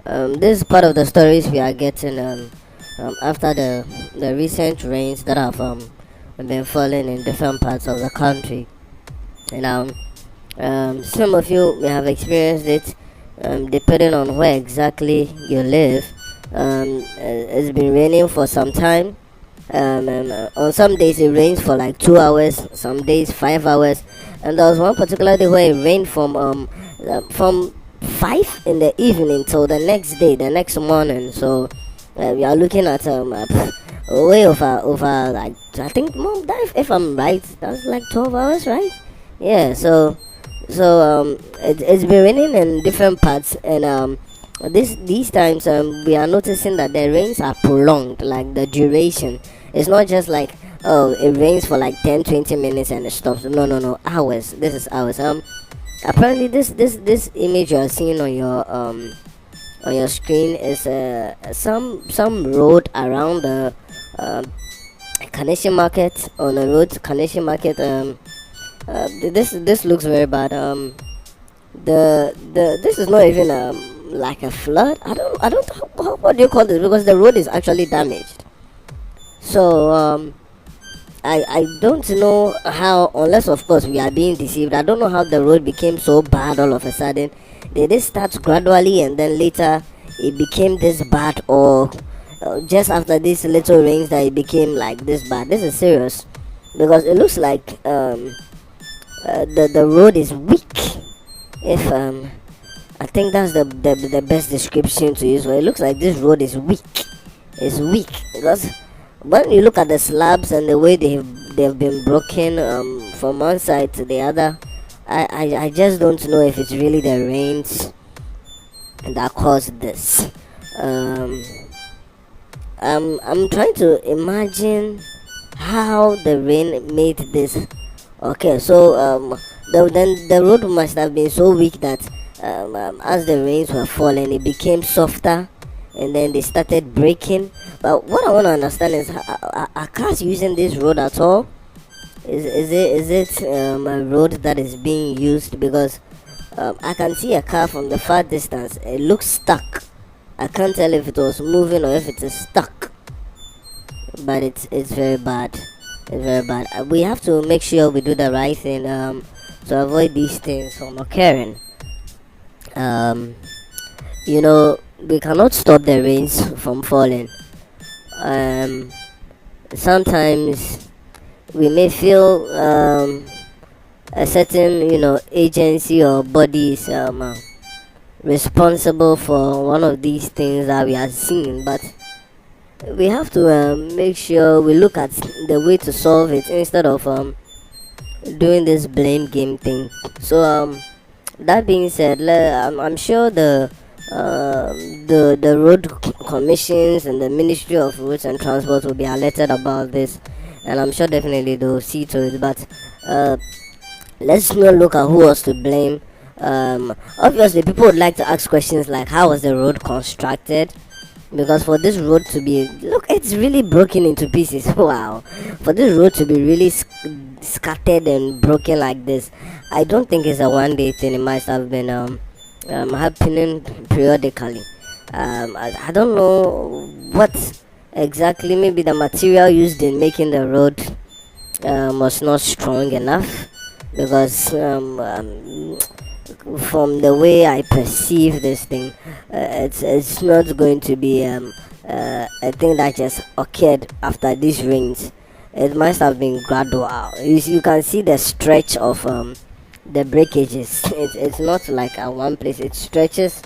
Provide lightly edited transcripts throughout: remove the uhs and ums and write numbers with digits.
This is part of the stories we are getting after the recent rains that have been falling in different parts of the country. And some of you may have experienced it, depending on where exactly you live. It's been raining for some time. On some days it rains for like 2 hours, some days 5 hours, and there was one particular day where it rained from 5 in the evening till the next day, the next morning. So we are looking at way over like, I think, mom, that if I'm right, that's like 12 hours, right? Yeah. It's been raining in different parts, and these times we are noticing that the rains are prolonged, like the duration. It's not just like, oh, it rains for like 10-20 minutes and it stops. No, no, no, hours. This is hours. Apparently this image you are seeing on your screen is some road around the Kaneshie market, on the road to Kaneshie market. This looks very bad. The this is not even like a flood. I don't what do you call this, because the road is actually damaged. So I don't know how, unless of course we are being deceived. I don't know how the road became so bad all of a sudden. Did it start gradually and then later it became this bad, or just after these little rains that it became like this bad? This is serious, because it looks like the road is weak. If I think that's the best description to use. Where it looks like this road is weak. It's weak because when you look at the slabs and the way they've been broken from one side to the other, I just don't know if it's really the rains that caused this. Um, I'm trying to imagine how the rain made this. Okay, so then the road must have been so weak that as the rains were falling, it became softer, and then they started breaking. But what I want to understand is, are cars using this road at all? Is it a road that is being used? Because I can see a car from the far distance. It looks stuck. I can't tell if it was moving or if it is stuck. But it's very bad. It's very bad. We have to make sure we do the right thing to avoid these things from occurring. Um, we cannot stop the rains from falling. Um, Sometimes we may feel a certain agency or bodies responsible for one of these things that we are seeing, but we have to make sure we look at the way to solve it instead of doing this blame game thing. So that being said, I'm sure the road commissions and the Ministry of Roads and Transport will be alerted about this, and I'm sure definitely they'll see to it. But uh, let's not look at who was to blame. Obviously, people would like to ask questions like, how was the road constructed? Because for this road to be, look, it's really broken into pieces. Wow. For this road to be really scattered and broken like this, I don't think it's a one day thing. It must have been happening periodically. I don't know what exactly. Maybe the material used in making the road was not strong enough, because from the way I perceive this thing, it's not going to be a thing that just occurred after these rains. It must have been gradual. You can see the stretch of the breakages. It's not like at one place. It stretches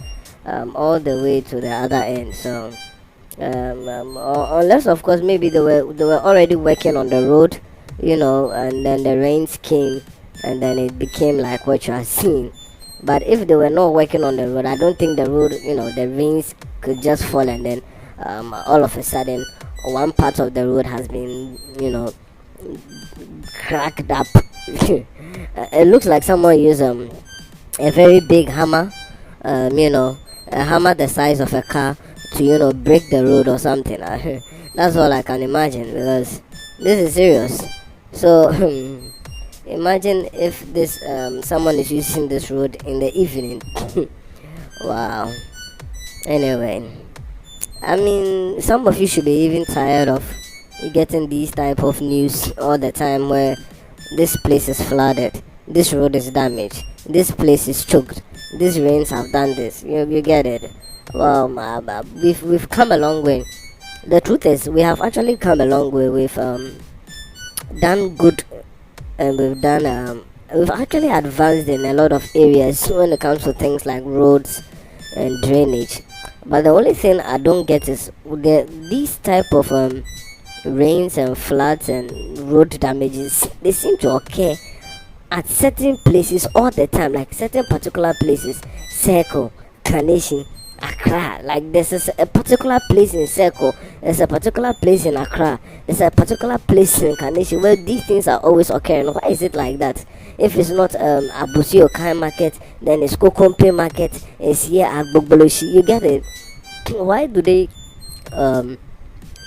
all the way to the other end. So unless of course maybe they were already working on the road, and then the rains came, and then it became like what you are seeing. But if they were not working on the road, I don't think the road, the rains could just fall, and then all of a sudden one part of the road has been, cracked up. It looks like someone used a very big hammer, a hammer the size of a car to break the road or something. That's all I can imagine, because this is serious. So imagine if this someone is using this road in the evening. Wow. Anyway, I mean, some of you should be even tired of getting these type of news all the time where this place is flooded, this road is damaged, this place is choked, these rains have done this. You get it? Well, we've come a long way. The truth is, we have actually come a long way. We've done good, and we've actually advanced in a lot of areas when it comes to things like roads and drainage. But the only thing I don't get is these type of rains and floods and road damages. They seem to occur at certain places all the time, like certain particular places. Circle, Kaneshie, Accra. Like there's a particular place in Circle, there's a particular place in Accra, there's a particular place in Kaneshie where these things are always occurring. Why is it like that? If it's not Abusi Okai market, then it's Kokompe market, it's here at Bogboloshi. You get it? Why do they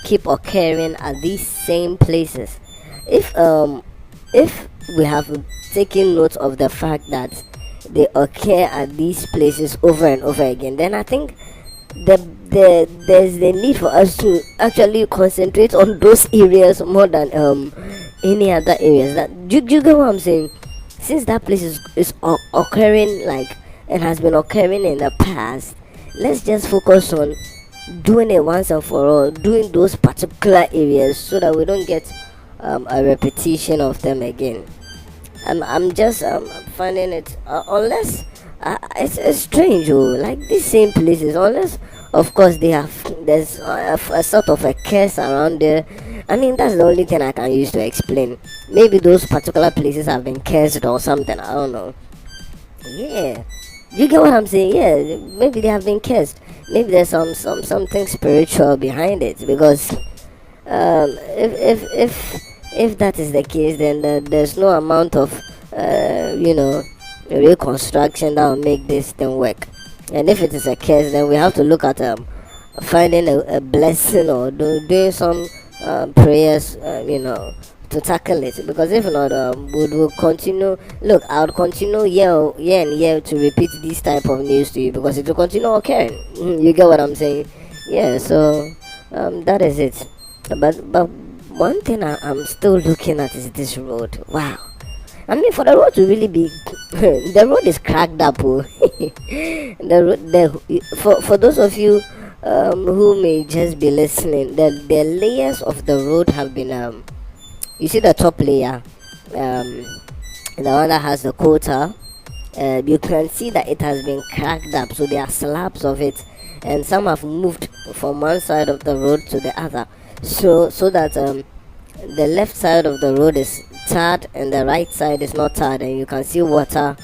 keep occurring at these same places? If we have taken note of the fact that they occur at these places over and over again, then I think there's the need for us to actually concentrate on those areas more than any other areas. That do you get what I'm saying? Since that place is occurring, like, and has been occurring in the past, let's just focus on doing it once and for all, doing those particular areas so that we don't get a repetition of them again. I'm just finding it unless it's strange, like these same places, unless of course there's a sort of a curse around there. I mean, that's the only thing I can use to explain. Maybe those particular places have been cursed or something, I don't know. Yeah, you get what I'm saying? Yeah, maybe they have been cursed. Maybe there's something spiritual behind it, because if that is the case, then there's no amount of reconstruction that will make this thing work. And if it is a curse, then we have to look at finding a blessing or doing some prayers, to tackle it. Because if not, we'll continue. Look, I would continue year and year to repeat this type of news to you, because it will continue occurring. You get what I'm saying? Yeah. So that is it. But one thing I'm still looking at is this road. Wow. I mean, for the road to really be, the road is cracked up. For those of you who may just be listening, the layers of the road have been you see the top layer, the one that has the quota. You can see that it has been cracked up, so there are slabs of it, and some have moved from one side of the road to the other, so that the left side of the road is tarred and the right side is not tarred, and you can see water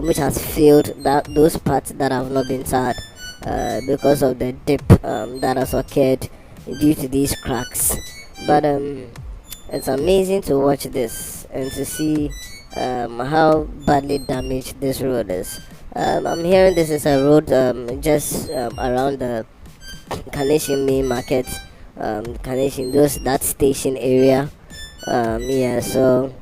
which has filled those parts that have not been tarred because of the dip that has occurred due to these cracks. But it's amazing to watch this and to see how badly damaged this road is. I'm hearing this is a road just around the Kaneshie main market, Kaneshie, that station area. Yeah, so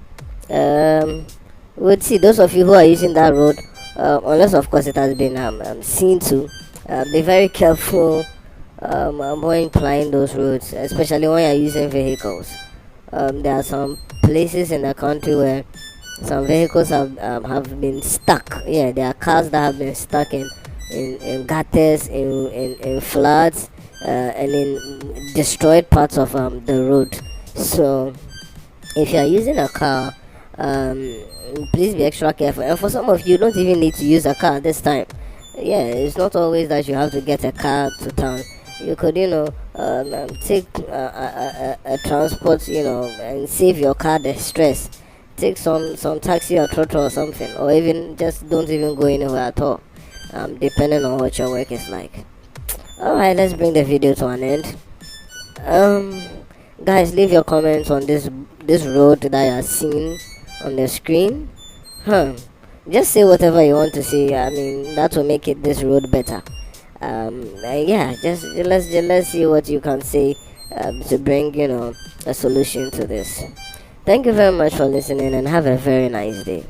we'll see. Those of you who are using that road, unless of course it has been seen to, be very careful when plying those roads, especially when you're using vehicles. There are some places in the country where some vehicles have been stuck. Yeah, there are cars that have been stuck in gutters, in floods, and in destroyed parts of the road. So if you are using a car, please be extra careful. And for some of you, don't even need to use a car this time. Yeah, it's not always that you have to get a car to town. You could, take a transport, and save your car the stress. Take some taxi or trotro or something, or even just don't even go anywhere at all, depending on what your work is like. Alright, let's bring the video to an end. Guys, leave your comments on this road that you are seeing on the screen. Just say whatever you want to say. I mean, that will make this road better. Yeah, just let's see what you can say to bring a solution to this. Thank you very much for listening, and have a very nice day.